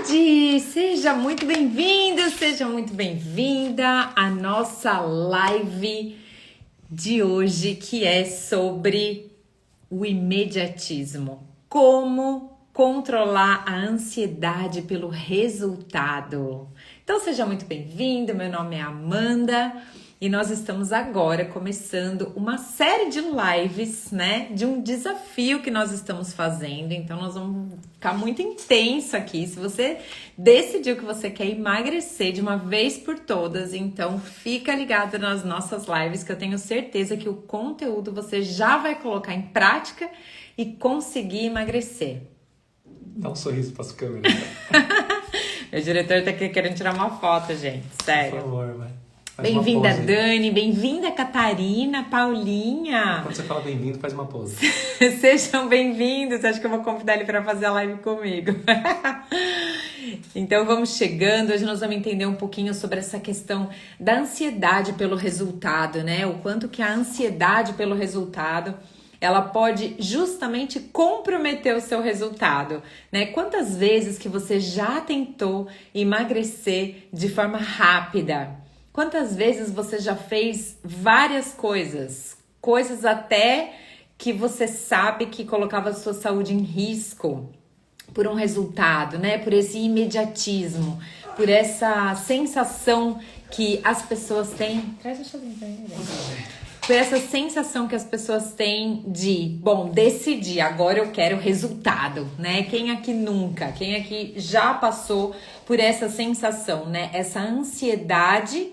tarde! Seja muito bem-vindo, seja muito bem-vinda à nossa live de hoje, que é sobre o imediatismo. Como controlar a ansiedade pelo resultado. Então, seja muito bem-vindo, meu nome é Amanda e nós estamos agora começando uma série de lives, né, de um desafio que nós estamos fazendo. Então, nós vamos ficar muito intenso aqui. Se você decidiu que você quer emagrecer de uma vez por todas, então fica ligado nas nossas lives, que eu tenho certeza que o conteúdo você já vai colocar em prática e conseguir emagrecer. Dá um sorriso para as câmeras. Meu diretor tá aqui querendo tirar uma foto, gente. Sério. Por favor, vai. Bem-vinda, Dani. Bem-vinda, Catarina, Paulinha. Quando você fala bem-vindo, faz uma pose. Sejam bem-vindos. Acho que eu vou convidar ele para fazer a live comigo. Então vamos chegando. Hoje nós vamos entender um pouquinho sobre essa questão da ansiedade pelo resultado, né? O quanto que a ansiedade pelo resultado ela pode justamente comprometer o seu resultado, né? Quantas vezes que você já tentou emagrecer de forma rápida? Quantas vezes você já fez várias coisas até que você sabe que colocava a sua saúde em risco por um resultado, né? Por esse imediatismo, por essa sensação que as pessoas têm. Traz a chazinha pra mim, por essa sensação que as pessoas têm de, bom, decidi, agora eu quero resultado, né? Quem aqui nunca, quem aqui já passou por essa sensação, né? Essa ansiedade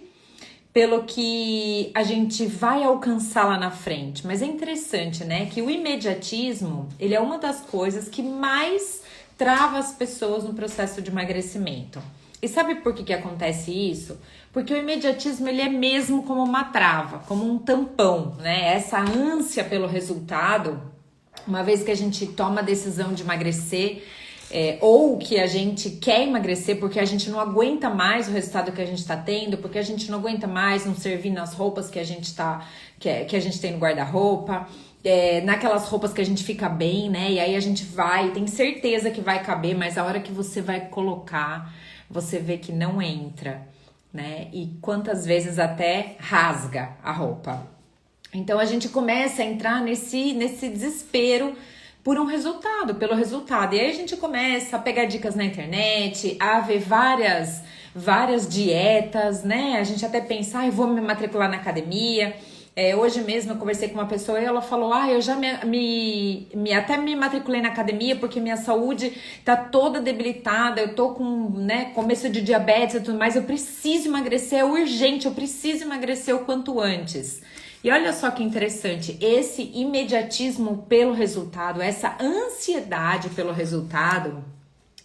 pelo que a gente vai alcançar lá na frente. Mas é interessante, né? Que o imediatismo, ele é uma das coisas que mais trava as pessoas no processo de emagrecimento. E sabe por que acontece isso? Porque o imediatismo, ele é mesmo como uma trava, como um tampão, né? Essa ânsia pelo resultado, uma vez que a gente toma a decisão de emagrecer, ou que a gente quer emagrecer porque a gente não aguenta mais o resultado que a gente está tendo, porque a gente não aguenta mais não servir nas roupas que a gente que a gente tem no guarda-roupa, naquelas roupas que a gente fica bem, né? E aí a gente vai, tem certeza que vai caber, mas a hora que você vai colocar, você vê que não entra, né? E quantas vezes até rasga a roupa. Então a gente começa a entrar nesse desespero pelo resultado. E aí a gente começa a pegar dicas na internet, a ver várias dietas, né? A gente até pensa, eu vou me matricular na academia. Hoje mesmo eu conversei com uma pessoa e ela falou, eu já até me matriculei na academia porque minha saúde tá toda debilitada, eu tô com, né, começo de diabetes e tudo mais, eu preciso emagrecer, é urgente, eu preciso emagrecer o quanto antes. E olha só que interessante, esse imediatismo pelo resultado, essa ansiedade pelo resultado,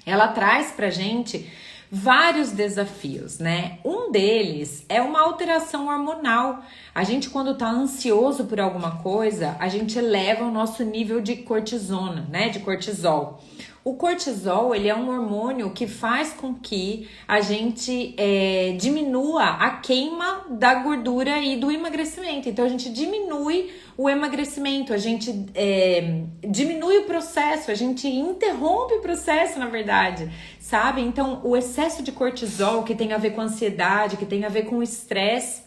ela traz pra gente vários desafios, né? Um deles é uma alteração hormonal. A gente, quando tá ansioso por alguma coisa, a gente eleva o nosso nível de cortisona, né? De cortisol. O cortisol, ele é um hormônio que faz com que a gente diminua a queima da gordura e do emagrecimento. Então, a gente diminui o emagrecimento, a gente diminui o processo, a gente interrompe o processo, na verdade, sabe? Então, o excesso de cortisol, que tem a ver com ansiedade, que tem a ver com estresse,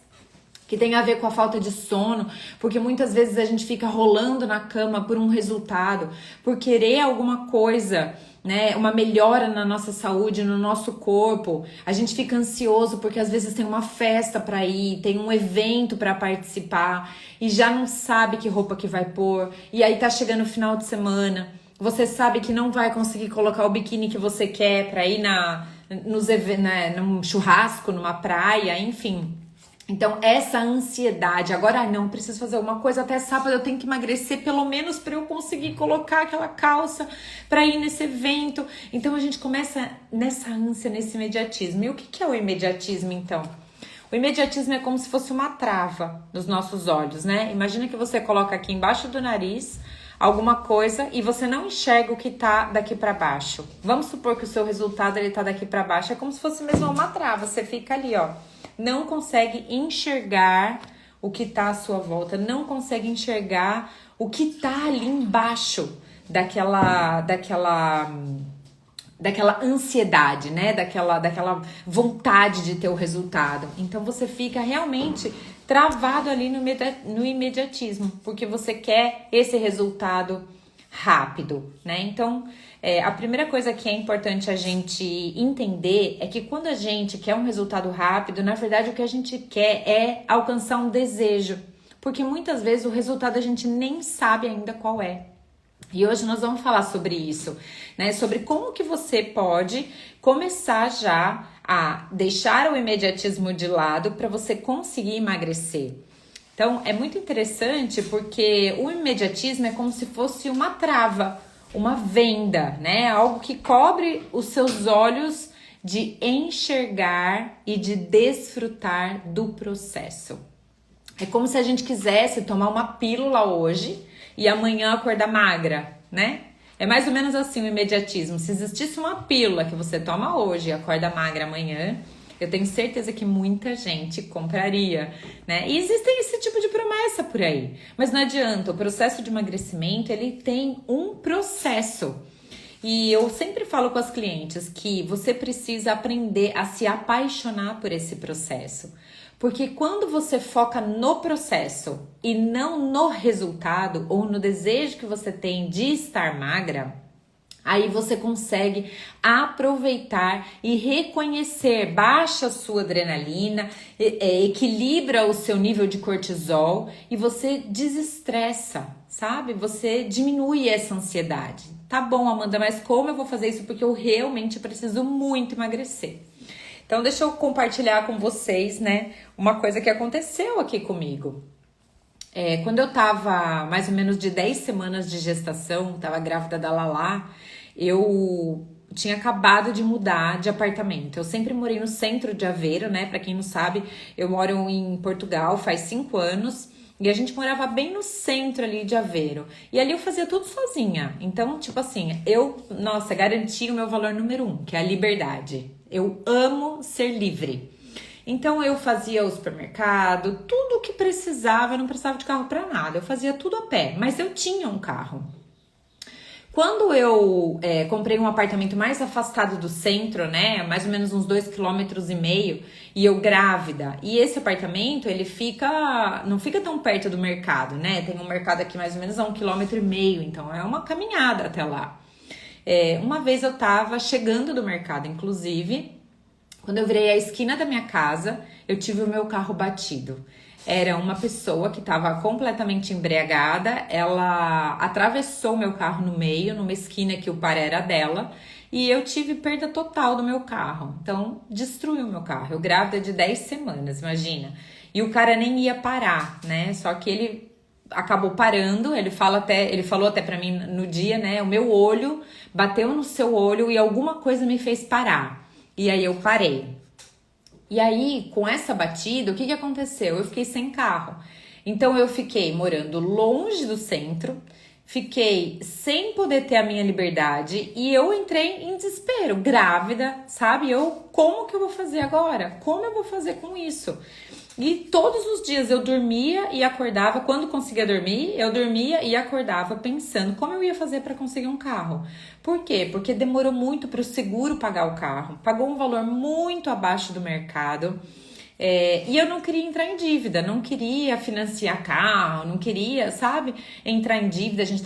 que tem a ver com a falta de sono, porque muitas vezes a gente fica rolando na cama por um resultado, por querer alguma coisa, né, uma melhora na nossa saúde, no nosso corpo. A gente fica ansioso porque às vezes tem uma festa para ir, tem um evento para participar e já não sabe que roupa que vai pôr, e aí tá chegando o final de semana, você sabe que não vai conseguir colocar o biquíni que você quer para ir num churrasco, numa praia, enfim. Então, essa ansiedade, agora não, preciso fazer alguma coisa, até sábado eu tenho que emagrecer pelo menos para eu conseguir colocar aquela calça para ir nesse evento. Então, a gente começa nessa ânsia, nesse imediatismo. E o que é o imediatismo, então? O imediatismo é como se fosse uma trava nos nossos olhos, né? Imagina que você coloca aqui embaixo do nariz alguma coisa e você não enxerga o que tá daqui para baixo. Vamos supor que o seu resultado ele tá daqui para baixo, é como se fosse mesmo uma trava, você fica ali, ó. Não consegue enxergar o que tá à sua volta, não consegue enxergar o que tá ali embaixo daquela daquela ansiedade, né? Daquela vontade de ter o resultado. Então você fica realmente travado ali no imediatismo, porque você quer esse resultado rápido, né? Então, a primeira coisa que é importante a gente entender é que quando a gente quer um resultado rápido, na verdade o que a gente quer é alcançar um desejo, porque muitas vezes o resultado a gente nem sabe ainda qual é. E hoje nós vamos falar sobre isso, né? Sobre como que você pode começar já a deixar o imediatismo de lado para você conseguir emagrecer. Então, é muito interessante porque o imediatismo é como se fosse uma trava, uma venda, né? Algo que cobre os seus olhos de enxergar e de desfrutar do processo. É como se a gente quisesse tomar uma pílula hoje e amanhã acordar magra, né? É mais ou menos assim o imediatismo. Se existisse uma pílula que você toma hoje e acorda magra amanhã, eu tenho certeza que muita gente compraria, né? E existem esse tipo de promessa por aí. Mas não adianta, o processo de emagrecimento, ele tem um processo. E eu sempre falo com as clientes que você precisa aprender a se apaixonar por esse processo. Porque quando você foca no processo e não no resultado ou no desejo que você tem de estar magra, aí você consegue aproveitar e reconhecer, baixa a sua adrenalina, equilibra o seu nível de cortisol e você desestressa, sabe? Você diminui essa ansiedade. Tá bom, Amanda, mas como eu vou fazer isso? Porque eu realmente preciso muito emagrecer. Então, deixa eu compartilhar com vocês, né, uma coisa que aconteceu aqui comigo. Quando eu tava mais ou menos de 10 semanas de gestação, tava grávida da Lala, eu tinha acabado de mudar de apartamento. Eu sempre morei no centro de Aveiro, né? Pra quem não sabe, eu moro em Portugal faz 5 anos. E a gente morava bem no centro ali de Aveiro. E ali eu fazia tudo sozinha. Então, tipo assim, garanti o meu valor número 1, que é a liberdade. Eu amo ser livre. Então, eu fazia o supermercado, tudo o que precisava, eu não precisava de carro para nada. Eu fazia tudo a pé, mas eu tinha um carro. Quando eu comprei um apartamento mais afastado do centro, né, mais ou menos uns 2,5 km, e eu grávida, e esse apartamento, ele não fica tão perto do mercado, né, tem um mercado aqui mais ou menos a 1,5 km, então é uma caminhada até lá. Uma vez eu tava chegando do mercado, inclusive, quando eu virei a esquina da minha casa, eu tive o meu carro batido. Era uma pessoa que estava completamente embriagada, ela atravessou o meu carro no meio, numa esquina que o par era dela, e eu tive perda total do meu carro. Então, destruiu o meu carro. Eu grávida de 10 semanas, imagina. E o cara nem ia parar, né? Só que ele acabou parando, ele falou até pra mim no dia, né? O meu olho bateu no seu olho e alguma coisa me fez parar. E aí eu parei. E aí, com essa batida, o que aconteceu? Eu fiquei sem carro. Então, eu fiquei morando longe do centro, fiquei sem poder ter a minha liberdade e eu entrei em desespero, grávida, sabe? Como que eu vou fazer agora? Como eu vou fazer com isso? E todos os dias eu dormia e acordava, quando conseguia dormir, eu dormia e acordava pensando como eu ia fazer para conseguir um carro. Por quê? Porque demorou muito para o seguro pagar o carro, pagou um valor muito abaixo do mercado. E eu não queria entrar em dívida, não queria financiar carro, não queria, sabe, entrar em dívida. A gente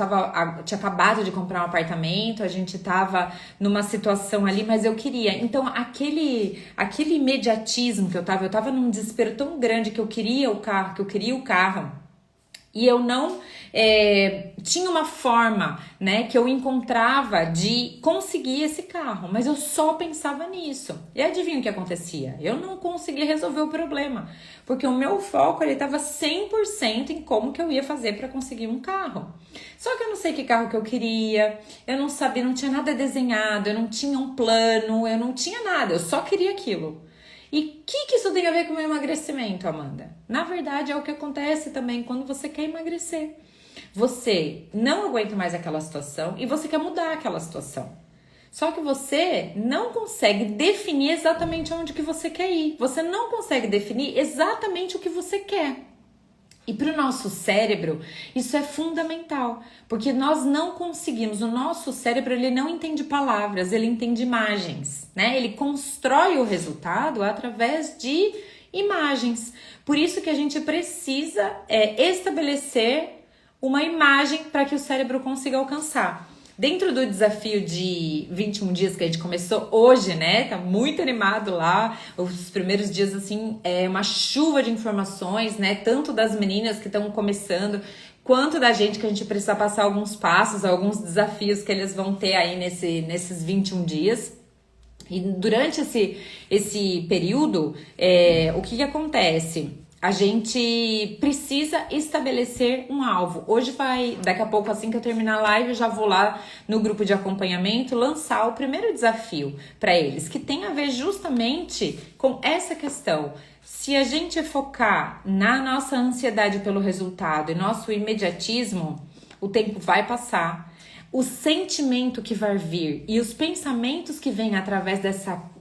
tinha acabado de comprar um apartamento, a gente tava numa situação ali, mas eu queria. Então, aquele imediatismo que eu tava num desespero tão grande que eu queria o carro, e eu não tinha uma forma, né, que eu encontrava de conseguir esse carro, mas eu só pensava nisso. E adivinha o que acontecia? Eu não conseguia resolver o problema, porque o meu foco estava 100% em como que eu ia fazer para conseguir um carro. Só que eu não sei que carro que eu queria, eu não sabia, não tinha nada desenhado, eu não tinha um plano, eu não tinha nada, eu só queria aquilo. E o que isso tem a ver com o meu emagrecimento, Amanda? Na verdade, é o que acontece também quando você quer emagrecer. Você não aguenta mais aquela situação e você quer mudar aquela situação. Só que você não consegue definir exatamente onde que você quer ir. Você não consegue definir exatamente o que você quer. E para o nosso cérebro, isso é fundamental, porque nós não conseguimos, o nosso cérebro ele não entende palavras, ele entende imagens, né? Ele constrói o resultado através de imagens. Por isso que a gente precisa estabelecer uma imagem para que o cérebro consiga alcançar. Dentro do desafio de 21 dias que a gente começou hoje, né? Tá muito animado lá. Os primeiros dias, assim, é uma chuva de informações, né? Tanto das meninas que estão começando, quanto da gente que a gente precisa passar alguns passos, alguns desafios que eles vão ter aí nesses 21 dias. E durante esse período, o que acontece? A gente precisa estabelecer um alvo. Hoje daqui a pouco, assim que eu terminar a live, eu já vou lá no grupo de acompanhamento lançar o primeiro desafio para eles, que tem a ver justamente com essa questão. Se a gente focar na nossa ansiedade pelo resultado e nosso imediatismo, o tempo vai passar. O sentimento que vai vir e os pensamentos que vêm através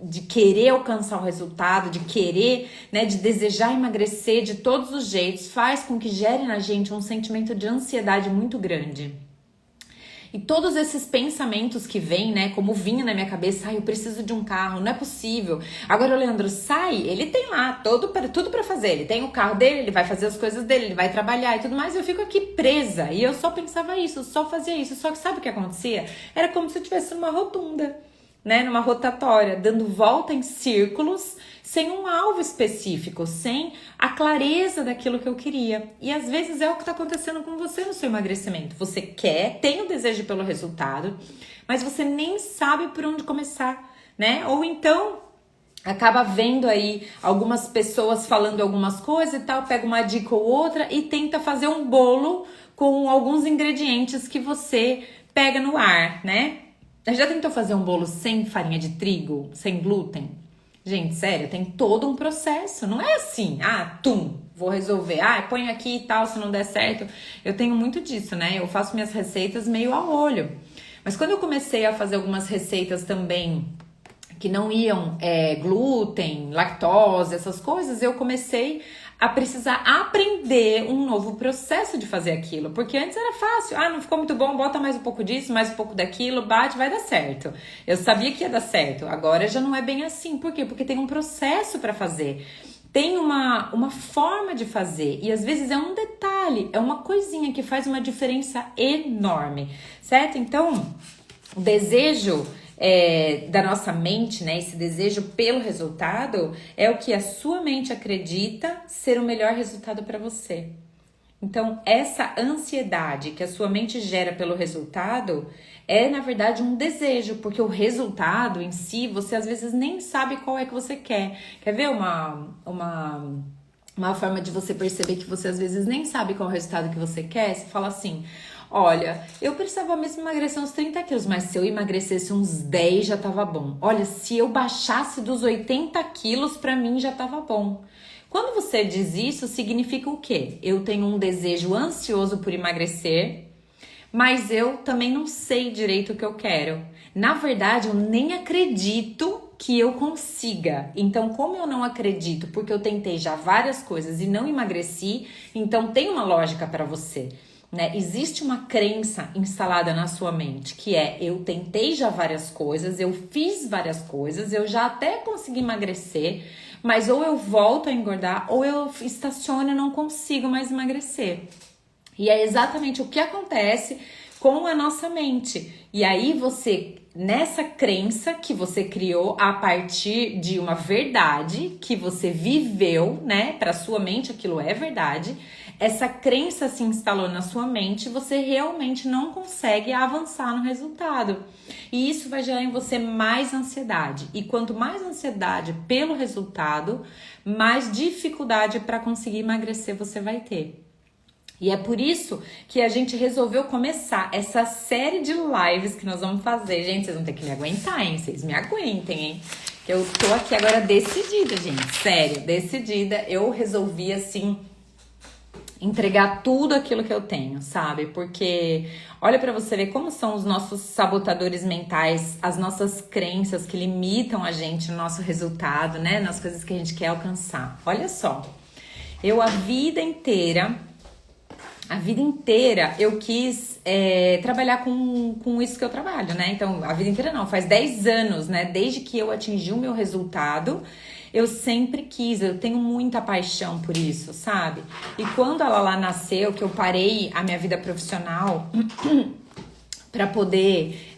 de querer alcançar o resultado, de querer, né, de desejar emagrecer de todos os jeitos, faz com que gere na gente um sentimento de ansiedade muito grande. E todos esses pensamentos que vêm, né, como vinha na minha cabeça, eu preciso de um carro, não é possível. Agora o Leandro sai, ele tem lá tudo para fazer, ele tem o carro dele, ele vai fazer as coisas dele, ele vai trabalhar e tudo mais, eu fico aqui presa. E eu só pensava isso, só fazia isso, só que sabe o que acontecia? Era como se eu estivesse numa rotunda, né, numa rotatória, dando volta em círculos, sem um alvo específico, sem a clareza daquilo que eu queria. E às vezes é o que está acontecendo com você no seu emagrecimento. Você tem o desejo pelo resultado, mas você nem sabe por onde começar, né? Ou então acaba vendo aí algumas pessoas falando algumas coisas e tal, pega uma dica ou outra e tenta fazer um bolo com alguns ingredientes que você pega no ar, né? Já tentou fazer um bolo sem farinha de trigo, sem glúten? Gente, sério, tem todo um processo. Não é assim, vou resolver. Põe aqui e tal, se não der certo. Eu tenho muito disso, né? Eu faço minhas receitas meio a olho. Mas quando eu comecei a fazer algumas receitas também que não iam glúten, lactose, essas coisas, eu comecei a precisar aprender um novo processo de fazer aquilo. Porque antes era fácil. Não ficou muito bom, bota mais um pouco disso, mais um pouco daquilo, bate, vai dar certo. Eu sabia que ia dar certo. Agora já não é bem assim. Por quê? Porque tem um processo para fazer. Tem uma forma de fazer. E às vezes é um detalhe, é uma coisinha que faz uma diferença enorme. Certo? Então, o desejo da nossa mente, né? Esse desejo pelo resultado é o que a sua mente acredita ser o melhor resultado para você. Então, essa ansiedade que a sua mente gera pelo resultado é, na verdade, um desejo, porque o resultado em si, você às vezes nem sabe qual é que você quer. Quer ver uma forma de você perceber que você às vezes nem sabe qual é o resultado que você quer? Você fala assim: olha, eu precisava mesmo emagrecer uns 30 quilos, mas se eu emagrecesse uns 10 já tava bom. Olha, se eu baixasse dos 80 quilos, pra mim já tava bom. Quando você diz isso, significa o quê? Eu tenho um desejo ansioso por emagrecer, mas eu também não sei direito o que eu quero. Na verdade, eu nem acredito que eu consiga. Então, como eu não acredito, porque eu tentei já várias coisas e não emagreci, então tem uma lógica para você. Né? Existe uma crença instalada na sua mente, que é: eu tentei já várias coisas, eu fiz várias coisas, eu já até consegui emagrecer, mas ou eu volto a engordar ou eu estaciono e não consigo mais emagrecer. E é exatamente o que acontece com a nossa mente. E aí você, nessa crença que você criou a partir de uma verdade que você viveu, né? Para sua mente aquilo é verdade. Essa crença se instalou na sua mente, você realmente não consegue avançar no resultado. E isso vai gerar em você mais ansiedade. E quanto mais ansiedade pelo resultado, mais dificuldade para conseguir emagrecer você vai ter. E é por isso que a gente resolveu começar essa série de lives que nós vamos fazer. Gente, vocês vão ter que me aguentar, hein? Vocês me aguentem, hein? Eu tô aqui agora decidida, gente. Sério, decidida. Eu resolvi, assim, entregar tudo aquilo que eu tenho, sabe? Porque olha pra você ver como são os nossos sabotadores mentais, as nossas crenças que limitam a gente no nosso resultado, né? Nas coisas que a gente quer alcançar. Olha só, eu a vida inteira a vida inteira eu quis trabalhar com isso que eu trabalho, né? Então, a vida inteira não, faz 10 anos, né? Desde que eu atingi o meu resultado, eu sempre quis, eu tenho muita paixão por isso, sabe? E quando ela lá nasceu, que eu parei a minha vida profissional para poder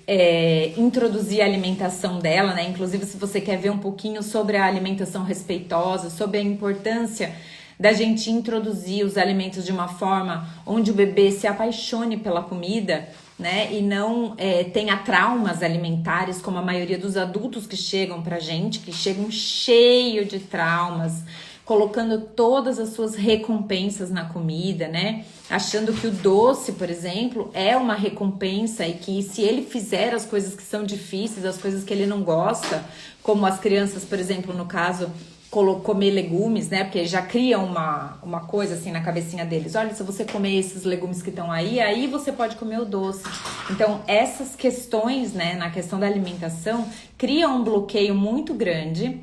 introduzir a alimentação dela, né? Inclusive, se você quer ver um pouquinho sobre a alimentação respeitosa, sobre a importância da gente introduzir os alimentos de uma forma onde o bebê se apaixone pela comida, né? E não tenha traumas alimentares, como a maioria dos adultos que chegam pra gente, que chegam cheio de traumas, colocando todas as suas recompensas na comida, né? Achando que o doce, por exemplo, é uma recompensa e que se ele fizer as coisas que são difíceis, as coisas que ele não gosta, como as crianças, por exemplo, no caso, comer legumes, né? Porque já cria uma coisa assim na cabecinha deles. Olha, se você comer esses legumes que estão aí você pode comer o doce. Então, essas questões, né, na questão da alimentação, criam um bloqueio muito grande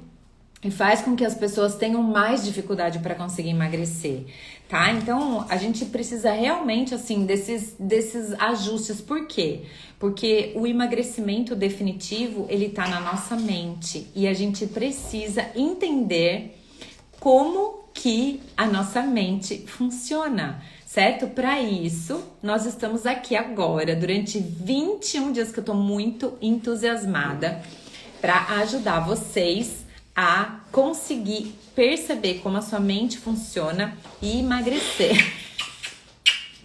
e faz com que as pessoas tenham mais dificuldade para conseguir emagrecer, tá? Então, a gente precisa realmente, assim, desses ajustes. Por quê? Porque o emagrecimento definitivo, ele tá na nossa mente. E a gente precisa entender como que a nossa mente funciona, certo? Para isso, nós estamos aqui agora, durante 21 dias que eu tô muito entusiasmada para ajudar vocês a conseguir perceber como a sua mente funciona e emagrecer.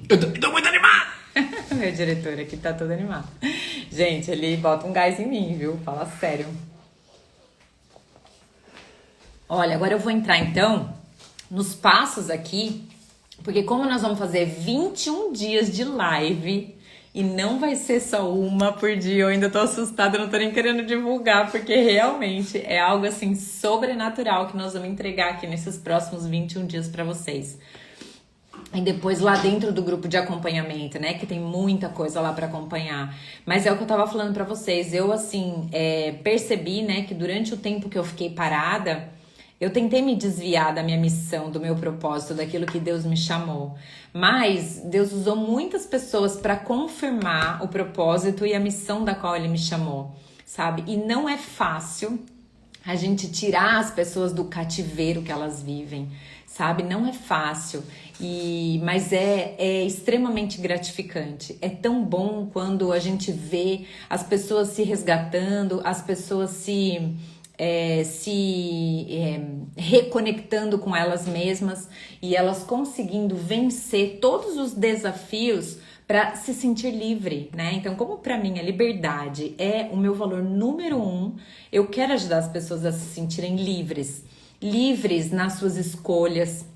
Eu tô muito animado! Meu diretor aqui tá todo animado. Gente, ele bota um gás em mim, viu? Fala sério. Olha, agora eu vou entrar então nos passos aqui, porque como nós vamos fazer 21 dias de live e não vai ser só uma por dia, eu ainda tô assustada, não tô nem querendo divulgar, porque realmente é algo assim sobrenatural que nós vamos entregar aqui nesses próximos 21 dias pra vocês. E depois lá dentro do grupo de acompanhamento, né, que tem muita coisa lá pra acompanhar. Mas é o que eu tava falando pra vocês, eu assim, percebi, né, que durante o tempo que eu fiquei parada, eu tentei me desviar da minha missão, do meu propósito, daquilo que Deus me chamou. Mas Deus usou muitas pessoas para confirmar o propósito e a missão da qual Ele me chamou, sabe? E não é fácil a gente tirar as pessoas do cativeiro que elas vivem, sabe? Não é fácil, mas é extremamente gratificante. É tão bom quando a gente vê as pessoas se resgatando, as pessoas se reconectando com elas mesmas e elas conseguindo vencer todos os desafios para se sentir livre, né? Então, como para mim a liberdade é o meu valor número 1, eu quero ajudar as pessoas a se sentirem livres nas suas escolhas,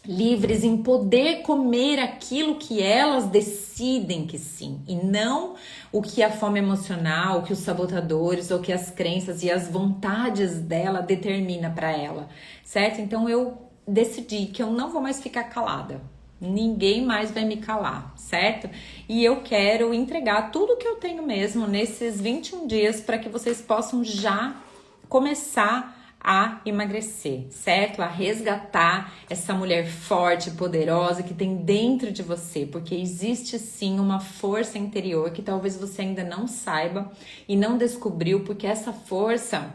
livres em poder comer aquilo que elas decidem que sim, e não o que a fome emocional, o que os sabotadores, ou que as crenças e as vontades dela determina para ela, certo? Então eu decidi que eu não vou mais ficar calada. Ninguém mais vai me calar, certo? E eu quero entregar tudo que eu tenho mesmo nesses 21 dias para que vocês possam já começar a emagrecer, certo? A resgatar essa mulher forte, poderosa que tem dentro de você, porque existe sim uma força interior que talvez você ainda não saiba e não descobriu, porque essa força,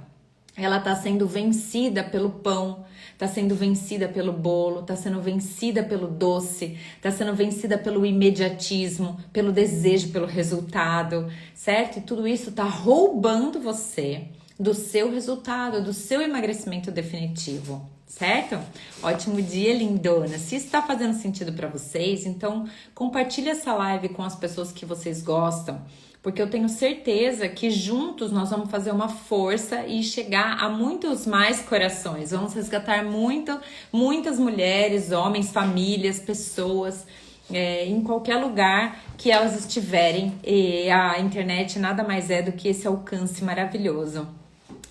ela tá sendo vencida pelo pão, tá sendo vencida pelo bolo, tá sendo vencida pelo doce, tá sendo vencida pelo imediatismo, pelo desejo, pelo resultado, certo? E tudo isso tá roubando você do seu resultado, do seu emagrecimento definitivo, certo? Ótimo dia, lindona! Se isso tá fazendo sentido para vocês, então compartilhe essa live com as pessoas que vocês gostam, porque eu tenho certeza que juntos nós vamos fazer uma força e chegar a muitos mais corações. Vamos resgatar muitas mulheres, homens, famílias, pessoas, em qualquer lugar que elas estiverem. E a internet nada mais é do que esse alcance maravilhoso.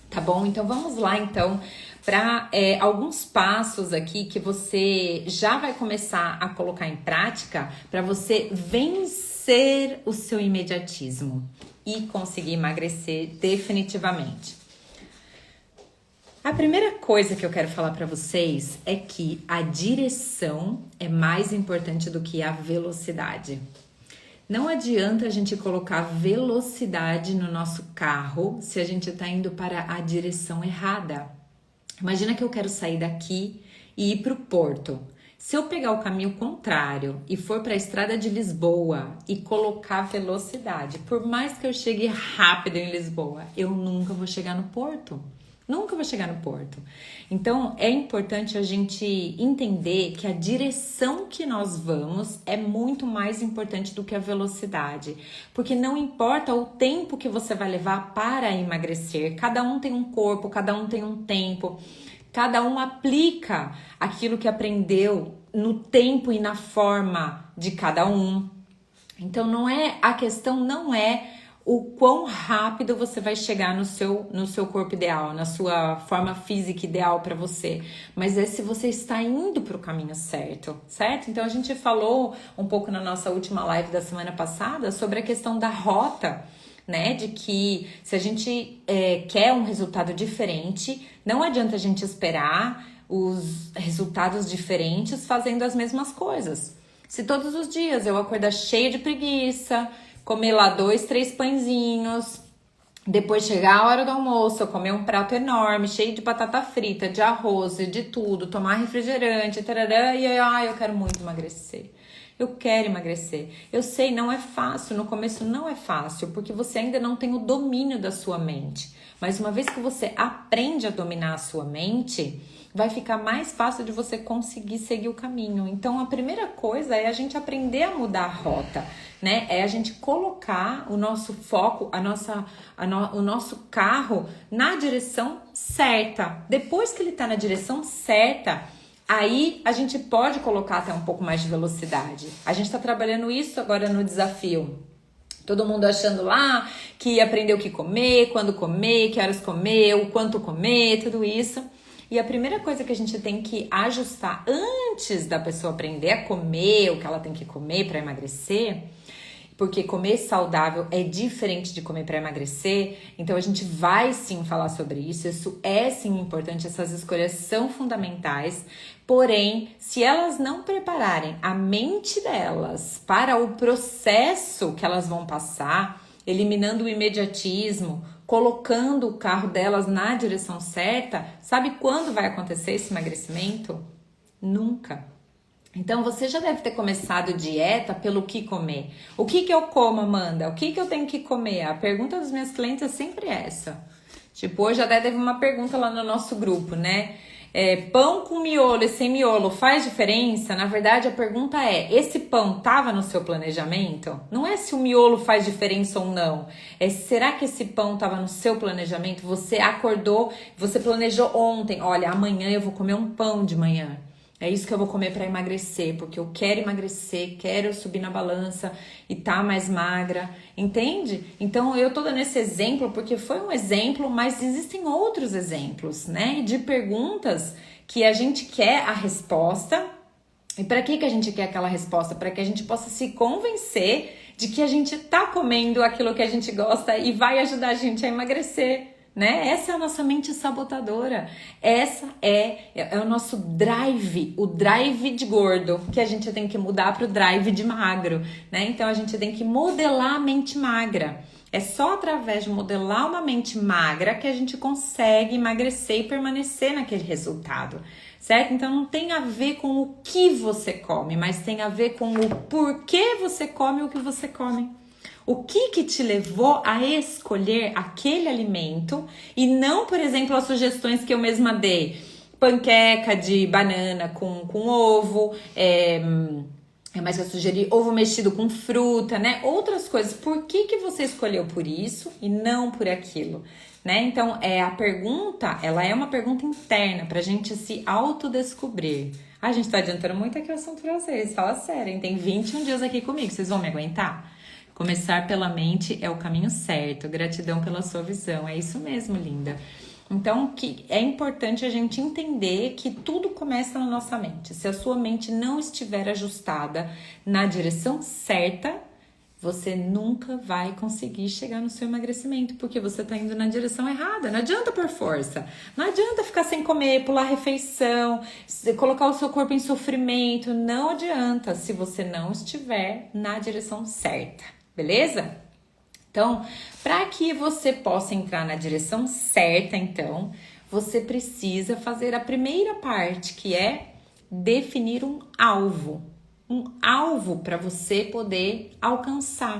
Tá bom? Então vamos lá então para alguns passos aqui que você já vai começar a colocar em prática para você vencer o seu imediatismo e conseguir emagrecer definitivamente. A primeira coisa que eu quero falar para vocês é que a direção é mais importante do que a velocidade. Não adianta a gente colocar velocidade no nosso carro se a gente está indo para a direção errada. Imagina que eu quero sair daqui e ir para o Porto. Se eu pegar o caminho contrário e for para a estrada de Lisboa e colocar velocidade, por mais que eu chegue rápido em Lisboa, eu nunca vou chegar no Porto. Nunca vou chegar no Porto. Então, é importante a gente entender que a direção que nós vamos é muito mais importante do que a velocidade. Porque não importa o tempo que você vai levar para emagrecer. Cada um tem um corpo, cada um tem um tempo. Cada um aplica aquilo que aprendeu no tempo e na forma de cada um. Então, a questão não é o quão rápido você vai chegar no seu corpo ideal, na sua forma física ideal para você, mas é se você está indo para o caminho certo, certo? Então a gente falou um pouco na nossa última live da semana passada sobre a questão da rota, né? De que se a gente quer um resultado diferente, não adianta a gente esperar os resultados diferentes fazendo as mesmas coisas. Se todos os dias eu acordar cheia de preguiça, comer lá 2, 3 pãezinhos, depois chegar a hora do almoço, eu comer um prato enorme, cheio de batata frita, de arroz e de tudo, tomar refrigerante, tarará, e eu quero muito emagrecer. Eu quero emagrecer. Eu sei, não é fácil, no começo não é fácil, porque você ainda não tem o domínio da sua mente. Mas uma vez que você aprende a dominar a sua mente, vai ficar mais fácil de você conseguir seguir o caminho. Então, a primeira coisa é a gente aprender a mudar a rota, né? É a gente colocar o nosso foco, o nosso carro na direção certa. Depois que ele está na direção certa, aí a gente pode colocar até um pouco mais de velocidade. A gente está trabalhando isso agora no desafio. Todo mundo achando lá que aprendeu o que comer, quando comer, que horas comer, o quanto comer, tudo isso. E a primeira coisa que a gente tem que ajustar antes da pessoa aprender a comer o que ela tem que comer para emagrecer, porque comer saudável é diferente de comer para emagrecer, então a gente vai sim falar sobre isso, isso é sim importante, essas escolhas são fundamentais, porém, se elas não prepararem a mente delas para o processo que elas vão passar, eliminando o imediatismo, colocando o carro delas na direção certa, sabe quando vai acontecer esse emagrecimento? Nunca. Então, você já deve ter começado dieta pelo que comer. O que eu como, Amanda? O que eu tenho que comer? A pergunta dos meus clientes é sempre essa. Tipo, hoje até teve uma pergunta lá no nosso grupo, né? Pão com miolo e sem miolo faz diferença? Na verdade, a pergunta é, esse pão estava no seu planejamento? Não é se o miolo faz diferença ou não. Será que esse pão estava no seu planejamento? Você acordou, você planejou ontem. Olha, amanhã eu vou comer um pão de manhã. É isso que eu vou comer para emagrecer, porque eu quero emagrecer, quero subir na balança e tá mais magra, entende? Então eu tô dando esse exemplo porque foi um exemplo, mas existem outros exemplos, né? De perguntas que a gente quer a resposta. E para que a gente quer aquela resposta? Para que a gente possa se convencer de que a gente tá comendo aquilo que a gente gosta e vai ajudar a gente a emagrecer. Né? Essa é a nossa mente sabotadora. Essa é o nosso drive, o drive de gordo, que a gente tem que mudar para o drive de magro, né? Então a gente tem que modelar a mente magra. É só através de modelar uma mente magra que a gente consegue emagrecer e permanecer naquele resultado, certo? Então não tem a ver com o que você come, mas tem a ver com o porquê você come o que você come. O que te levou a escolher aquele alimento e não, por exemplo, as sugestões que eu mesma dei. Panqueca de banana com ovo, mas eu sugeri ovo mexido com fruta, né? Outras coisas. Por que você escolheu por isso e não por aquilo? Né? Então, a pergunta, ela é uma pergunta interna pra gente se autodescobrir. A gente tá adiantando muito aqui o assunto pra vocês, fala sério, hein? Tem 21 dias aqui comigo, vocês vão me aguentar? Começar pela mente é o caminho certo. Gratidão pela sua visão. É isso mesmo, linda. Então, que é importante a gente entender que tudo começa na nossa mente. Se a sua mente não estiver ajustada na direção certa, você nunca vai conseguir chegar no seu emagrecimento, porque você tá indo na direção errada. Não adianta por força, não adianta ficar sem comer, pular refeição, colocar o seu corpo em sofrimento, não adianta se você não estiver na direção certa, beleza? Então, para que você possa entrar na direção certa, então, você precisa fazer a primeira parte, que é definir um alvo para você poder alcançar.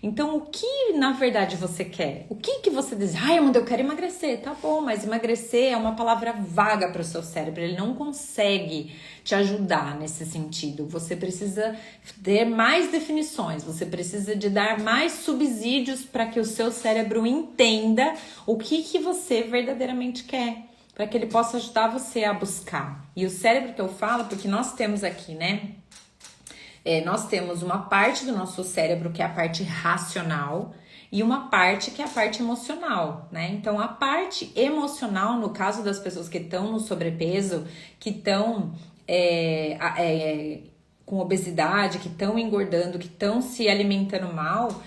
Então, o que na verdade você quer? O que você diz? Ai, Amanda, eu quero emagrecer. Tá bom, mas emagrecer é uma palavra vaga para o seu cérebro. Ele não consegue te ajudar nesse sentido. Você precisa ter mais definições. Você precisa de dar mais subsídios para que o seu cérebro entenda o que você verdadeiramente quer, para que ele possa ajudar você a buscar. E o cérebro que eu falo, porque nós temos aqui, né? Nós temos uma parte do nosso cérebro que é a parte racional e uma parte que é a parte emocional, né? Então, a parte emocional, no caso das pessoas que estão no sobrepeso, que estão com obesidade, que estão engordando, que estão se alimentando mal,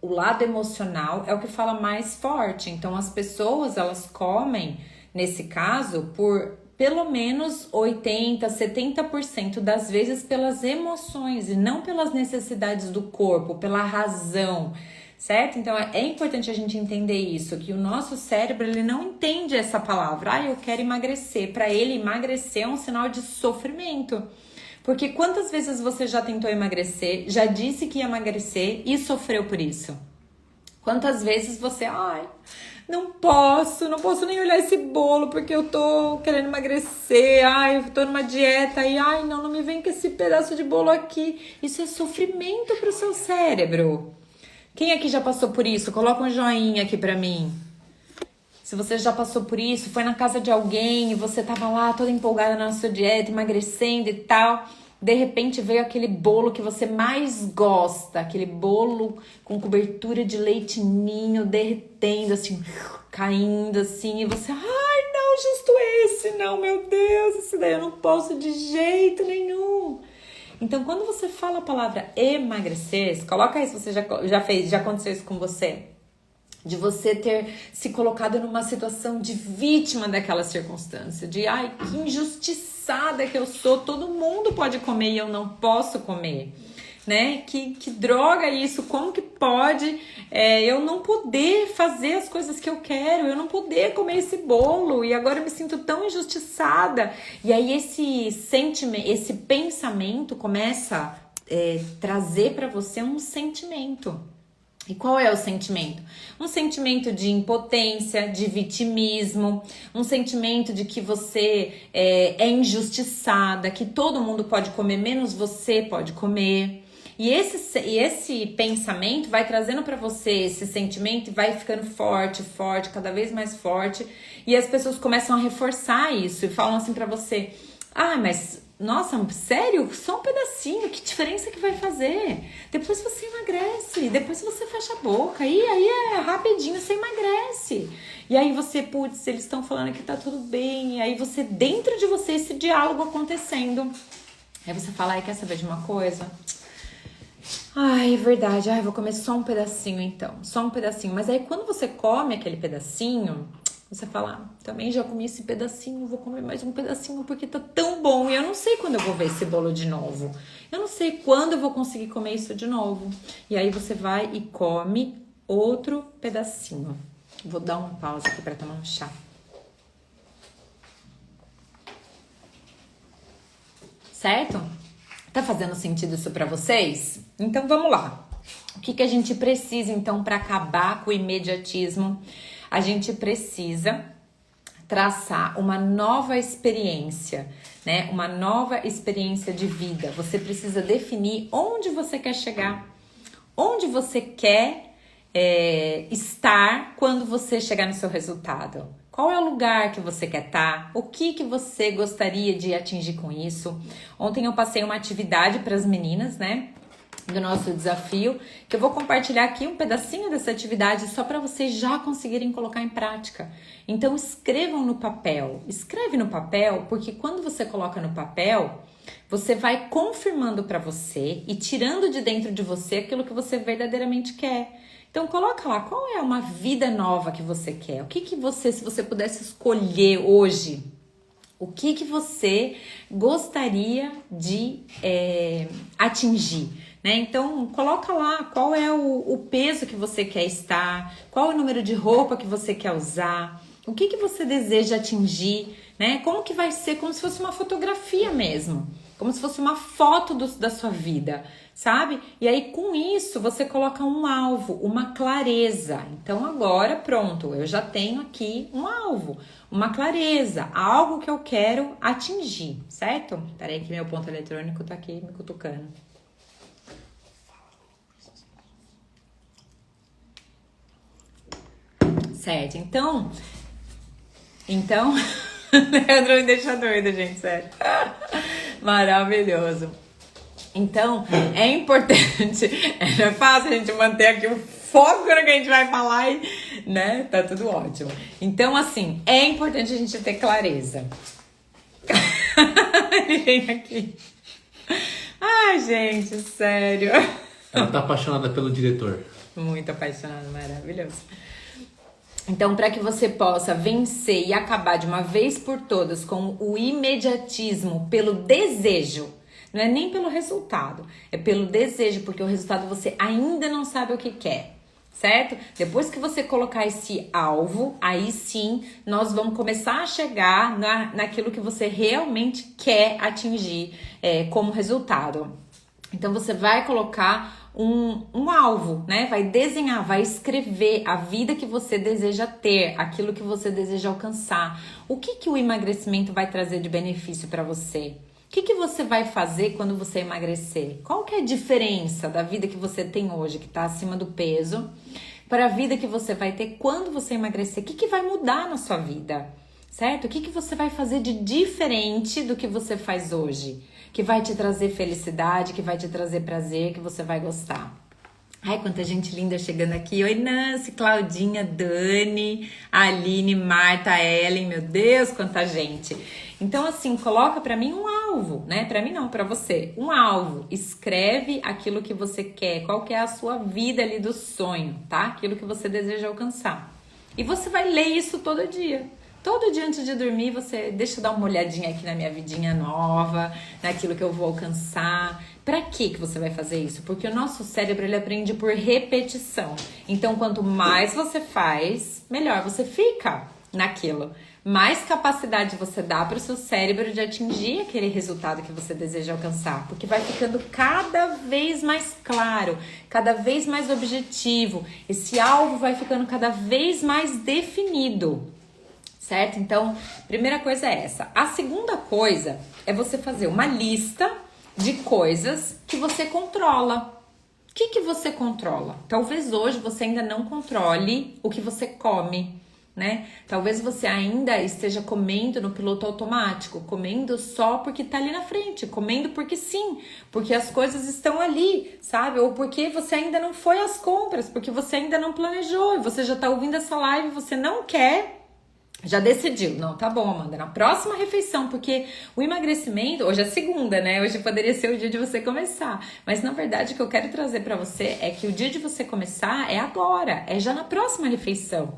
o lado emocional é o que fala mais forte. Então, as pessoas, elas comem, nesse caso, por pelo menos 80%, 70% das vezes pelas emoções e não pelas necessidades do corpo, pela razão, certo? Então é importante a gente entender isso, que o nosso cérebro, ele não entende essa palavra. Eu quero emagrecer. Para ele, emagrecer é um sinal de sofrimento. Porque quantas vezes você já tentou emagrecer, já disse que ia emagrecer e sofreu por isso? Quantas vezes você, não posso nem olhar esse bolo porque eu tô querendo emagrecer, eu tô numa dieta e não me vem com esse pedaço de bolo aqui. Isso é sofrimento pro seu cérebro. Quem aqui já passou por isso? Coloca um joinha aqui pra mim. Se você já passou por isso, foi na casa de alguém e você tava lá toda empolgada na sua dieta, emagrecendo e tal. De repente veio aquele bolo que você mais gosta, aquele bolo com cobertura de leite ninho, derretendo assim, caindo assim, e você, não, justo esse, não, meu Deus, esse daí eu não posso de jeito nenhum. Então, quando você fala a palavra emagrecer, coloca aí se você já fez, já aconteceu isso com você. De você ter se colocado numa situação de vítima daquela circunstância, de que injustiçada que eu sou, todo mundo pode comer e eu não posso comer, né? Que droga isso, como que pode eu não poder fazer as coisas que eu quero, eu não poder comer esse bolo e agora eu me sinto tão injustiçada. E aí esse sentimento, esse pensamento começa a trazer para você um sentimento. E qual é o sentimento? Um sentimento de impotência, de vitimismo, um sentimento de que você é injustiçada, que todo mundo pode comer, menos você pode comer. E esse pensamento vai trazendo para você esse sentimento e vai ficando forte, cada vez mais forte. E as pessoas começam a reforçar isso e falam assim para você, mas... Nossa, sério? Só um pedacinho, que diferença que vai fazer? Depois você emagrece, depois você fecha a boca, e aí rapidinho você emagrece. E aí você, eles estão falando que tá tudo bem, e aí você, dentro de você, esse diálogo acontecendo. Aí você fala, quer saber de uma coisa? É verdade, vou comer só um pedacinho então, só um pedacinho. Mas aí quando você come aquele pedacinho... Você fala, também já comi esse pedacinho, vou comer mais um pedacinho porque tá tão bom. E eu não sei quando eu vou ver esse bolo de novo. Eu não sei quando eu vou conseguir comer isso de novo. E aí você vai e come outro pedacinho. Vou dar uma pausa aqui para tomar um chá. Certo? Tá fazendo sentido isso para vocês? Então vamos lá. O que a gente precisa então para acabar com o imediatismo? A gente precisa traçar uma nova experiência, né? Uma nova experiência de vida. Você precisa definir onde você quer chegar, onde você quer estar quando você chegar no seu resultado. Qual é o lugar que você quer estar? O que você gostaria de atingir com isso? Ontem eu passei uma atividade para as meninas, né? do nosso desafio, que eu vou compartilhar aqui um pedacinho dessa atividade só para vocês já conseguirem colocar em prática. Então escrevam no papel, escreve no papel, porque quando você coloca no papel, você vai confirmando para você e tirando de dentro de você aquilo que você verdadeiramente quer. Então coloca lá, qual é uma vida nova que você quer? O que você, se você pudesse escolher hoje, o que você gostaria de atingir, né? Então, coloca lá qual é o peso que você quer estar, qual é o número de roupa que você quer usar, o que você deseja atingir, né? Como que vai ser, como se fosse uma fotografia mesmo, como se fosse uma foto da sua vida, sabe? E aí, com isso, você coloca um alvo, uma clareza. Então, agora, pronto, eu já tenho aqui um alvo, uma clareza, algo que eu quero atingir, certo? Peraí que meu ponto eletrônico tá aqui me cutucando. Certo, então, Leandro me deixa doida, gente, sério. Maravilhoso. Então, é importante, é fácil a gente manter aqui o foco no que a gente vai falar e, né, tá tudo ótimo. Então, assim, é importante a gente ter clareza. Ele vem aqui. Ai, gente, sério. Ela tá apaixonada pelo diretor. Muito apaixonada, maravilhoso. Então, para que você possa vencer e acabar de uma vez por todas com o imediatismo pelo desejo, não é nem pelo resultado, é pelo desejo, porque o resultado você ainda não sabe o que quer, certo? Depois que você colocar esse alvo, aí sim nós vamos começar a chegar naquilo que você realmente quer atingir como resultado. Então você vai colocar um alvo, né? Vai desenhar, vai escrever a vida que você deseja ter, aquilo que você deseja alcançar. O que o emagrecimento vai trazer de benefício para você? O que você vai fazer quando você emagrecer? Qual que é a diferença da vida que você tem hoje, que está acima do peso, para a vida que você vai ter quando você emagrecer? O que vai mudar na sua vida? Certo? O que você vai fazer de diferente do que você faz hoje? Que vai te trazer felicidade, que vai te trazer prazer, que você vai gostar. Ai, quanta gente linda chegando aqui. Oi, Nancy, Claudinha, Dani, Aline, Marta, Ellen. Meu Deus, quanta gente. Então, assim, coloca pra mim um alvo, né? Pra mim não, pra você. Um alvo. Escreve aquilo que você quer. Qual que é a sua vida ali do sonho, tá? Aquilo que você deseja alcançar. E você vai ler isso todo dia. Todo dia antes de dormir, deixa eu dar uma olhadinha aqui na minha vidinha nova, naquilo que eu vou alcançar. Pra que você vai fazer isso? Porque o nosso cérebro, ele aprende por repetição. Então, quanto mais você faz, melhor você fica naquilo. Mais capacidade você dá para o seu cérebro de atingir aquele resultado que você deseja alcançar. Porque vai ficando cada vez mais claro, cada vez mais objetivo. Esse alvo vai ficando cada vez mais definido. Certo? Então, primeira coisa é essa. A segunda coisa é você fazer uma lista de coisas que você controla. O que você controla? Talvez hoje você ainda não controle o que você come, né? Talvez você ainda esteja comendo no piloto automático, comendo só porque tá ali na frente, comendo porque sim, porque as coisas estão ali, sabe? Ou porque você ainda não foi às compras, porque você ainda não planejou e você já tá ouvindo essa live e você não quer. Já decidiu? Não, tá bom, Amanda, na próxima refeição, porque o emagrecimento, hoje é segunda, né? Hoje poderia ser o dia de você começar, mas na verdade o que eu quero trazer pra você é que o dia de você começar é agora, é já na próxima refeição,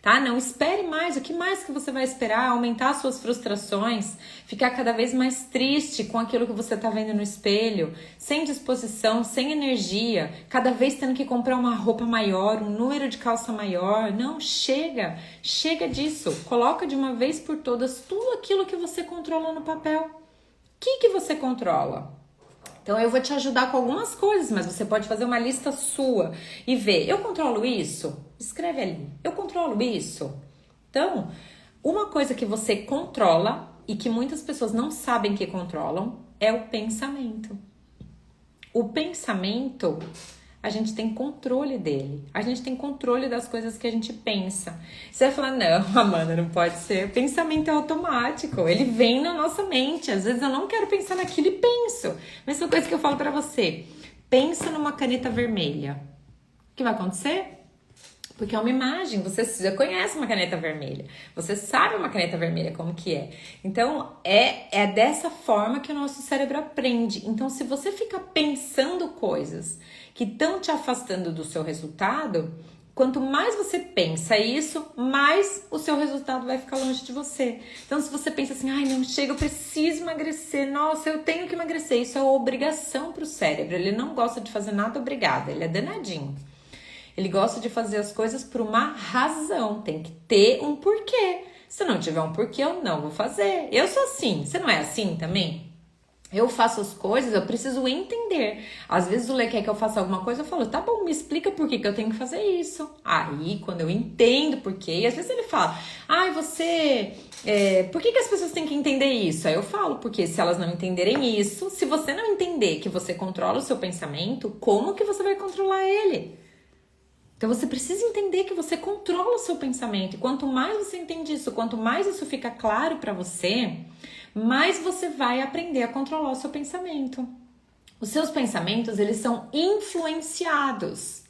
tá? Não espere mais, o que mais que você vai esperar? Aumentar suas frustrações, ficar cada vez mais triste com aquilo que você tá vendo no espelho, sem disposição, sem energia, cada vez tendo que comprar uma roupa maior, um número de calça maior. Não, chega disso. Coloca de uma vez por todas tudo aquilo que você controla no papel. O que você controla? Então eu vou te ajudar com algumas coisas, mas você pode fazer uma lista sua e ver, eu controlo isso? Escreve ali, eu controlo isso? Então, uma coisa que você controla e que muitas pessoas não sabem que controlam é o pensamento. O pensamento, a gente tem controle dele. A gente tem controle das coisas que a gente pensa. Você vai falar, não, Amanda, não pode ser. Pensamento é automático. Ele vem na nossa mente. Às vezes eu não quero pensar naquilo e penso. Mesma coisa que eu falo pra você. pensa numa caneta vermelha. O que vai acontecer? Porque é uma imagem, você já conhece uma caneta vermelha, você sabe uma caneta vermelha como que é. Então, é dessa forma que o nosso cérebro aprende. Então, se você fica pensando coisas que estão te afastando do seu resultado, quanto mais você pensa isso, mais o seu resultado vai ficar longe de você. Então, se você pensa assim, ai, não chega, eu preciso emagrecer, nossa, eu tenho que emagrecer, isso é uma obrigação para o cérebro. Ele não gosta de fazer nada obrigado, ele é danadinho. Ele gosta de fazer as coisas por uma razão, tem que ter um porquê. Se não tiver um porquê, eu não vou fazer. Eu sou assim, você não é assim também? Eu faço as coisas, eu preciso entender. Às vezes o Lê quer que eu faça alguma coisa, eu falo, tá bom, me explica por que eu tenho que fazer isso. Aí, quando eu entendo por quê, e às vezes ele fala, ai, você... por que as pessoas têm que entender isso? Aí eu falo, porque se elas não entenderem isso, se você não entender que você controla o seu pensamento, como que você vai controlar ele? Então você precisa entender que você controla o seu pensamento. E quanto mais você entende isso, quanto mais isso fica claro para você, mais você vai aprender a controlar o seu pensamento. Os seus pensamentos, eles são influenciados.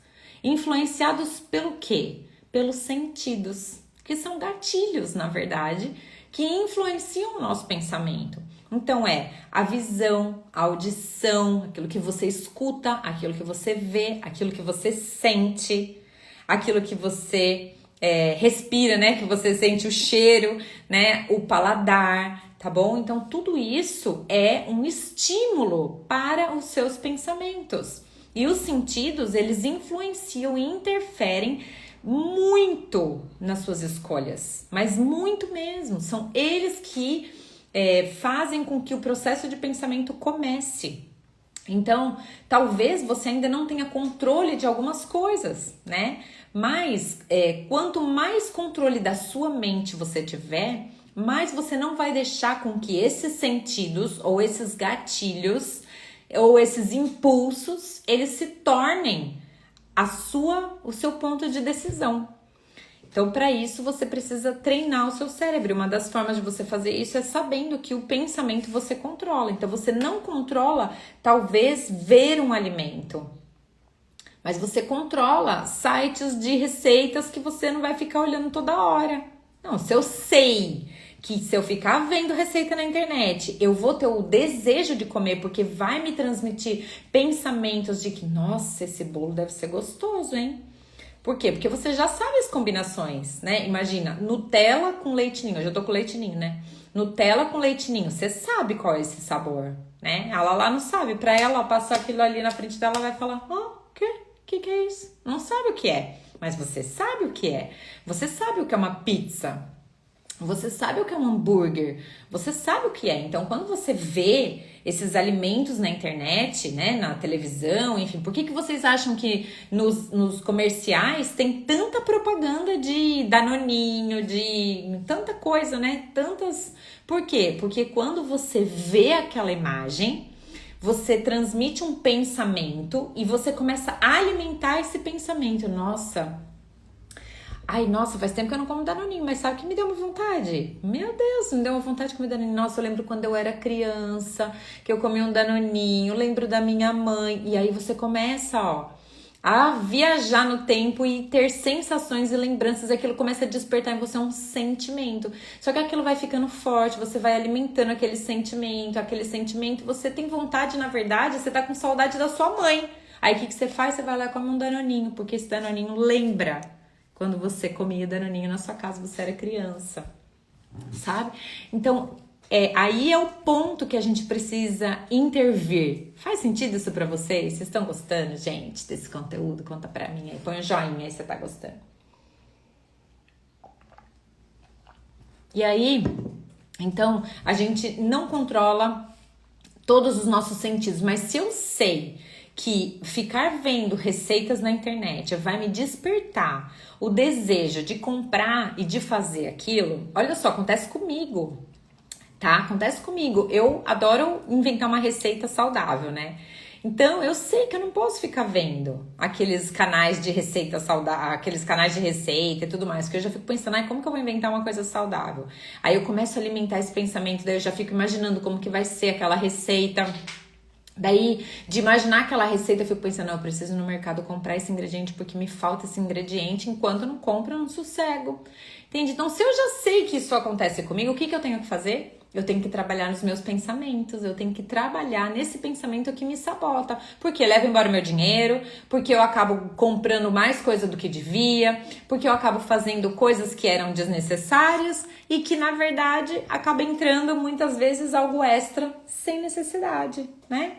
Influenciados pelo quê? Pelos sentidos, que são gatilhos, na verdade, que influenciam o nosso pensamento. Então a visão, a audição, aquilo que você escuta, aquilo que você vê, aquilo que você sente, aquilo que você respira, né? Que você sente o cheiro, né? O paladar, tá bom? Então tudo isso é um estímulo para os seus pensamentos. E os sentidos, eles influenciam e interferem muito nas suas escolhas, mas muito mesmo. São eles que fazem com que o processo de pensamento comece. Então, talvez você ainda não tenha controle de algumas coisas, né? Mas quanto mais controle da sua mente você tiver, mais você não vai deixar com que esses sentidos ou esses gatilhos ou esses impulsos, eles se tornem o seu ponto de decisão. Então, para isso, você precisa treinar o seu cérebro. Uma das formas de você fazer isso é sabendo que o pensamento você controla. Então, você não controla, talvez, ver um alimento. Mas você controla sites de receitas que você não vai ficar olhando toda hora. Não, se eu sei que se eu ficar vendo receita na internet, eu vou ter o desejo de comer, porque vai me transmitir pensamentos de que, nossa, esse bolo deve ser gostoso, hein? Por quê? Porque você já sabe as combinações, né? Imagina, Nutella com leite ninho. Eu já tô com leite ninho, né? Nutella com leite ninho. Você sabe qual é esse sabor, né? Ela lá não sabe. Pra ela, passar aquilo ali na frente dela, vai falar, o quê? Que é isso? Não sabe o que é. Mas você sabe o que é. Você sabe o que é uma pizza. Você sabe o que é um hambúrguer. Você sabe o que é. Então, quando você vê esses alimentos na internet, né, na televisão, enfim, por que vocês acham que nos comerciais tem tanta propaganda de danoninho, de tanta coisa, né? Por quê? Porque quando você vê aquela imagem, você transmite um pensamento e você começa a alimentar esse pensamento. Nossa, faz tempo que eu não como danoninho, mas sabe o que me deu uma vontade? Meu Deus, me deu uma vontade de comer danoninho. Nossa, eu lembro quando eu era criança, que eu comia um danoninho, lembro da minha mãe. E aí você começa, a viajar no tempo e ter sensações e lembranças. Aquilo começa a despertar em você um sentimento. Só que aquilo vai ficando forte, você vai alimentando aquele sentimento. Você tem vontade, na verdade, você tá com saudade da sua mãe. Aí o que você faz? Você vai lá e come um danoninho, porque esse danoninho lembra quando você comia danoninho na sua casa, você era criança, sabe? Então, aí é o ponto que a gente precisa intervir. Faz sentido isso pra vocês? Vocês estão gostando, gente, desse conteúdo? Conta pra mim aí, põe um joinha aí se você tá gostando. E aí, então, a gente não controla todos os nossos sentidos, mas se eu sei que ficar vendo receitas na internet vai me despertar o desejo de comprar e de fazer aquilo, olha só, acontece comigo, tá? Acontece comigo. Eu adoro inventar uma receita saudável, né? Então, eu sei que eu não posso ficar vendo aqueles canais de receita saudável, aqueles canais de receita e tudo mais, porque eu já fico pensando, como que eu vou inventar uma coisa saudável? Aí eu começo a alimentar esse pensamento, daí eu já fico imaginando como que vai ser aquela receita, Daí, de imaginar aquela receita, eu fico pensando, não, eu preciso no mercado comprar esse ingrediente porque me falta esse ingrediente, enquanto eu não compro, eu não sossego. Entende? Então, se eu já sei que isso acontece comigo, o que eu tenho que fazer? Eu tenho que trabalhar nos meus pensamentos, eu tenho que trabalhar nesse pensamento que me sabota, porque leva embora o meu dinheiro, porque eu acabo comprando mais coisa do que devia, porque eu acabo fazendo coisas que eram desnecessárias e que, na verdade, acaba entrando muitas vezes algo extra sem necessidade, né?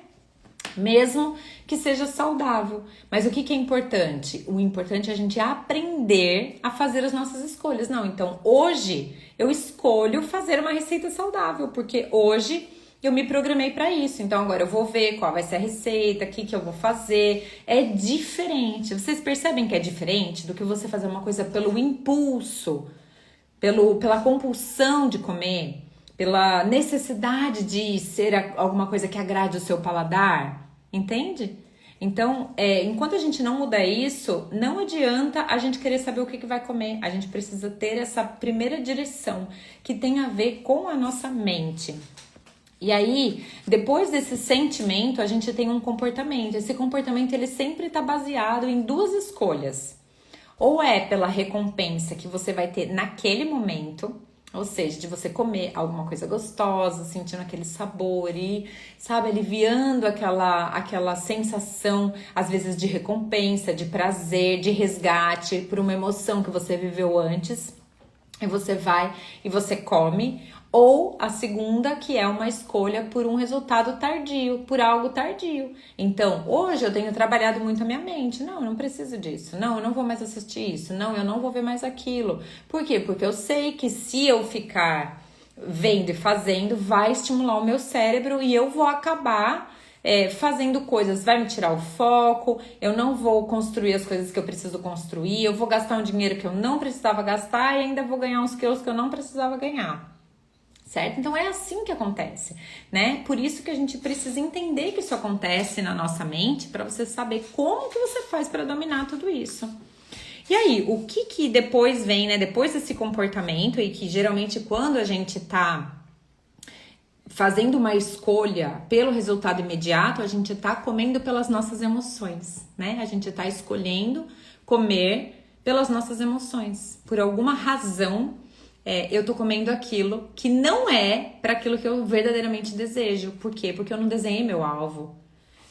Mesmo que seja saudável. Mas o que é importante? O importante é a gente aprender a fazer as nossas escolhas. Não, então hoje eu escolho fazer uma receita saudável, porque hoje eu me programei para isso. Então agora eu vou ver qual vai ser a receita, o que eu vou fazer. É diferente. Vocês percebem que é diferente do que você fazer uma coisa pelo impulso, pela compulsão de comer, pela necessidade de ser alguma coisa que agrade o seu paladar, entende? Então, enquanto a gente não muda isso, não adianta a gente querer saber o que vai comer. A gente precisa ter essa primeira direção que tem a ver com a nossa mente. E aí, depois desse sentimento, a gente tem um comportamento. Esse comportamento, ele sempre está baseado em duas escolhas. Ou é pela recompensa que você vai ter naquele momento, ou seja, de você comer alguma coisa gostosa, sentindo aquele sabor e, sabe, aliviando aquela sensação, às vezes, de recompensa, de prazer, de resgate por uma emoção que você viveu antes. E você vai e você come. Ou a segunda, que é uma escolha por um resultado tardio, por algo tardio. Então, hoje eu tenho trabalhado muito a minha mente. Não, eu não preciso disso. Não, eu não vou mais assistir isso. Não, eu não vou ver mais aquilo. Por quê? Porque eu sei que se eu ficar vendo e fazendo, vai estimular o meu cérebro e eu vou acabar fazendo coisas, vai me tirar o foco, eu não vou construir as coisas que eu preciso construir, eu vou gastar um dinheiro que eu não precisava gastar e ainda vou ganhar uns quilos que eu não precisava ganhar. Certo? Então é assim que acontece, né? Por isso que a gente precisa entender que isso acontece na nossa mente para você saber como que você faz para dominar tudo isso. E aí, o que depois vem, né? Depois desse comportamento e que geralmente quando a gente tá fazendo uma escolha pelo resultado imediato, a gente tá comendo pelas nossas emoções, né? A gente tá escolhendo comer pelas nossas emoções. Por alguma razão, eu tô comendo aquilo que não é para aquilo que eu verdadeiramente desejo. Por quê? Porque eu não desenhei meu alvo.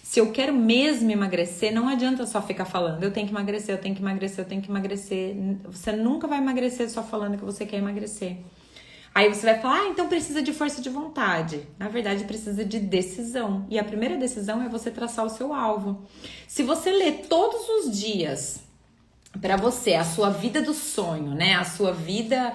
Se eu quero mesmo emagrecer, não adianta só ficar falando, eu tenho que emagrecer, eu tenho que emagrecer, eu tenho que emagrecer. Você nunca vai emagrecer só falando que você quer emagrecer. Aí você vai falar, então precisa de força de vontade. Na verdade, precisa de decisão. E a primeira decisão é você traçar o seu alvo. Se você ler todos os dias para você, a sua vida do sonho, né? A sua vida,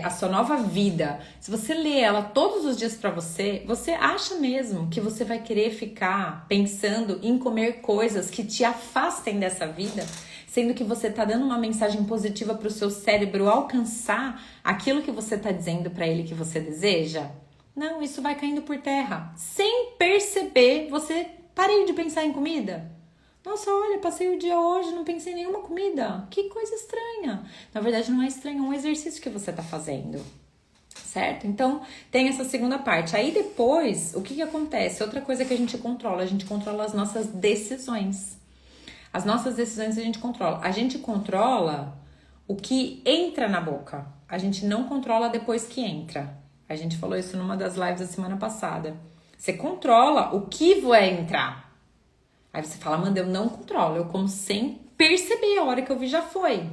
a sua nova vida. Se você lê ela todos os dias para você, você acha mesmo que você vai querer ficar pensando em comer coisas que te afastem dessa vida, sendo que você tá dando uma mensagem positiva para o seu cérebro alcançar aquilo que você tá dizendo para ele que você deseja? Não, isso vai caindo por terra. Sem perceber, você parei de pensar em comida. Nossa, olha, passei o dia hoje, não pensei em nenhuma comida. Que coisa estranha. Na verdade, não é estranho, é um exercício que você tá fazendo. Certo? Então, tem essa segunda parte. Aí depois, o que acontece? Outra coisa que a gente controla as nossas decisões. As nossas decisões a gente controla. A gente controla o que entra na boca. A gente não controla depois que entra. A gente falou isso numa das lives da semana passada. Você controla o que vai entrar. Aí você fala, Amanda, eu não controlo, eu como sem perceber, a hora que eu vi já foi.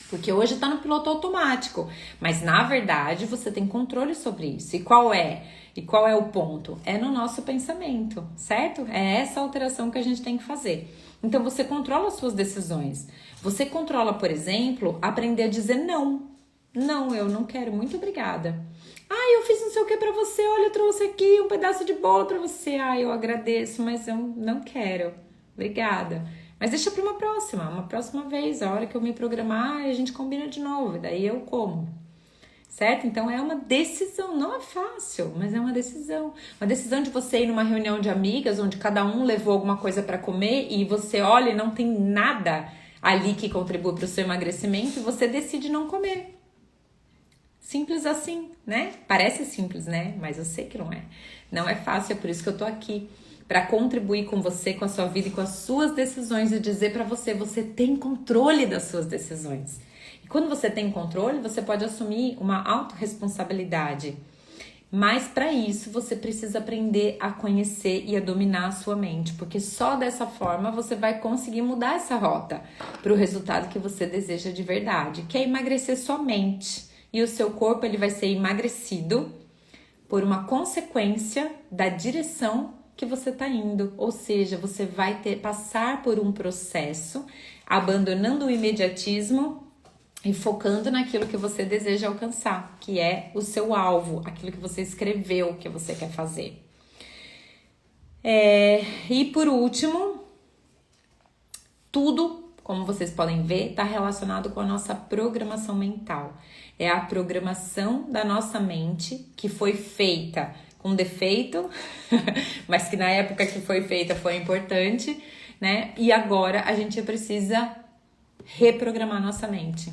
Porque hoje tá no piloto automático. Mas na verdade você tem controle sobre isso. E qual é? E qual é o ponto? É no nosso pensamento, certo? É essa alteração que a gente tem que fazer. Então você controla as suas decisões. Você controla, por exemplo, aprender a dizer não. Não, eu não quero, muito obrigada. Eu fiz não sei o que pra você, olha, eu trouxe aqui um pedaço de bolo pra você. Eu agradeço, mas eu não quero. Obrigada. Mas deixa pra uma próxima vez, a hora que eu me programar, a gente combina de novo, daí eu como. Certo? Então é uma decisão, não é fácil, mas é uma decisão. Uma decisão de você ir numa reunião de amigas, onde cada um levou alguma coisa pra comer e você olha e não tem nada ali que contribua pro seu emagrecimento e você decide não comer. Simples assim, né? Parece simples, né? Mas eu sei que não é. Não é fácil, é por isso que eu tô aqui. para contribuir com você, com a sua vida e com as suas decisões e dizer para você, você tem controle das suas decisões. E quando você tem controle, você pode assumir uma autorresponsabilidade. Mas para isso você precisa aprender a conhecer e a dominar a sua mente, porque só dessa forma você vai conseguir mudar essa rota para o resultado que você deseja de verdade, que é emagrecer sua mente. E o seu corpo ele vai ser emagrecido por uma consequência da direção que você está indo, ou seja, você vai passar por um processo abandonando o imediatismo e focando naquilo que você deseja alcançar, que é o seu alvo, aquilo que você escreveu que você quer fazer. E por último, tudo, como vocês podem ver, está relacionado com a nossa programação mental. É a programação da nossa mente que foi feita com defeito, mas que na época que foi feita foi importante, né? E agora a gente precisa reprogramar nossa mente.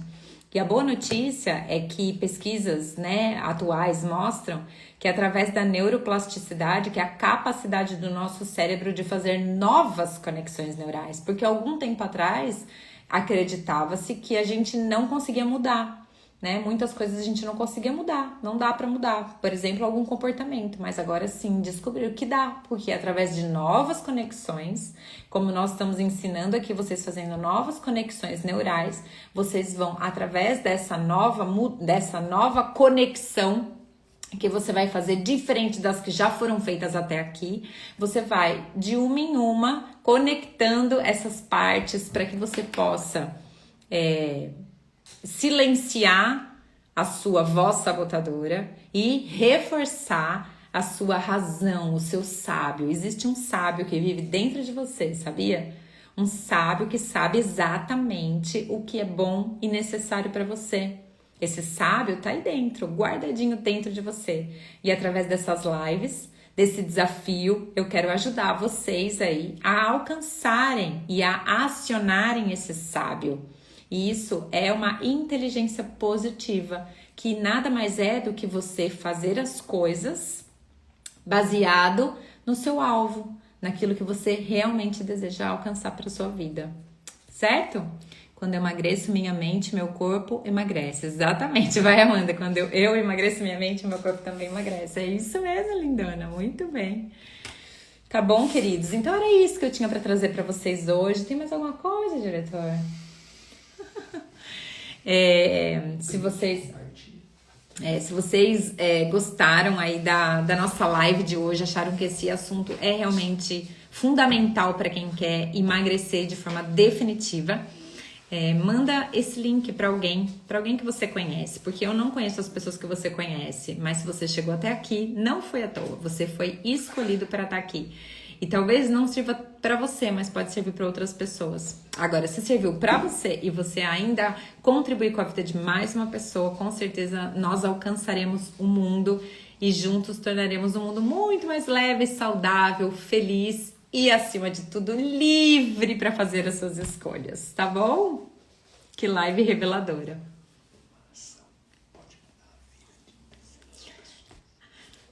E a boa notícia é que pesquisas, né, atuais mostram que através da neuroplasticidade, que é a capacidade do nosso cérebro de fazer novas conexões neurais, porque algum tempo atrás acreditava-se que a gente não conseguia mudar, né? Muitas coisas a gente não conseguia mudar, não dá para mudar, por exemplo, algum comportamento, mas agora sim descobriu que dá, porque através de novas conexões, como nós estamos ensinando aqui, vocês fazendo novas conexões neurais, vocês vão, através dessa nova conexão que você vai fazer diferente das que já foram feitas até aqui, você vai de uma em uma conectando essas partes para que você possa silenciar a sua voz sabotadora e reforçar a sua razão, o seu sábio. Existe um sábio que vive dentro de você, sabia? Um sábio que sabe exatamente o que é bom e necessário para você. Esse sábio tá aí dentro, guardadinho dentro de você. E através dessas lives, desse desafio, eu quero ajudar vocês aí a alcançarem e a acionarem esse sábio. E isso é uma inteligência positiva, que nada mais é do que você fazer as coisas baseado no seu alvo, naquilo que você realmente deseja alcançar para sua vida, certo? Quando eu emagreço minha mente, meu corpo emagrece. Exatamente, vai Amanda, quando eu emagreço minha mente, meu corpo também emagrece. É isso mesmo, lindona, muito bem. Tá bom, queridos? Então era isso que eu tinha para trazer para vocês hoje. Tem mais alguma coisa, diretor? Se vocês gostaram aí da nossa live de hoje, acharam que esse assunto é realmente fundamental para quem quer emagrecer de forma definitiva, manda esse link para alguém que você conhece, porque eu não conheço as pessoas que você conhece, mas se você chegou até aqui, não foi à toa, você foi escolhido para estar aqui. E talvez não sirva para você, mas pode servir para outras pessoas. Agora, se serviu para você e você ainda contribuir com a vida de mais uma pessoa, com certeza nós alcançaremos o mundo e juntos tornaremos um mundo muito mais leve, saudável, feliz e, acima de tudo, livre para fazer as suas escolhas, tá bom? Que live reveladora!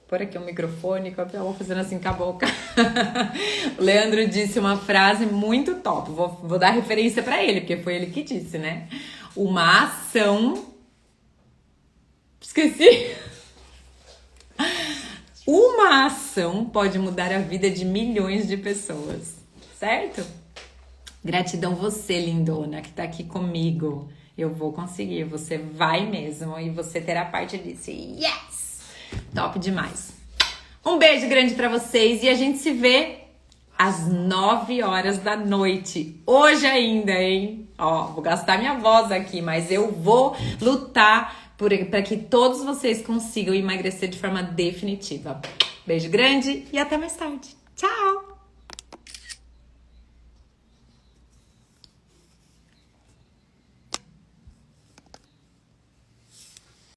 Por aqui o microfone, que eu vou fazendo assim com a boca. O Leandro disse uma frase muito top. Vou dar referência para ele, porque foi ele que disse, né? Uma ação... Esqueci. Uma ação pode mudar a vida de milhões de pessoas, certo? Gratidão você, lindona, que tá aqui comigo. Eu vou conseguir, você vai mesmo e você terá parte disso. Yes! Top demais. Um beijo grande pra vocês e a gente se vê às 9 horas da noite. Hoje ainda, hein? Ó, vou gastar minha voz aqui, mas eu vou lutar para que todos vocês consigam emagrecer de forma definitiva. Beijo grande e até mais tarde. Tchau!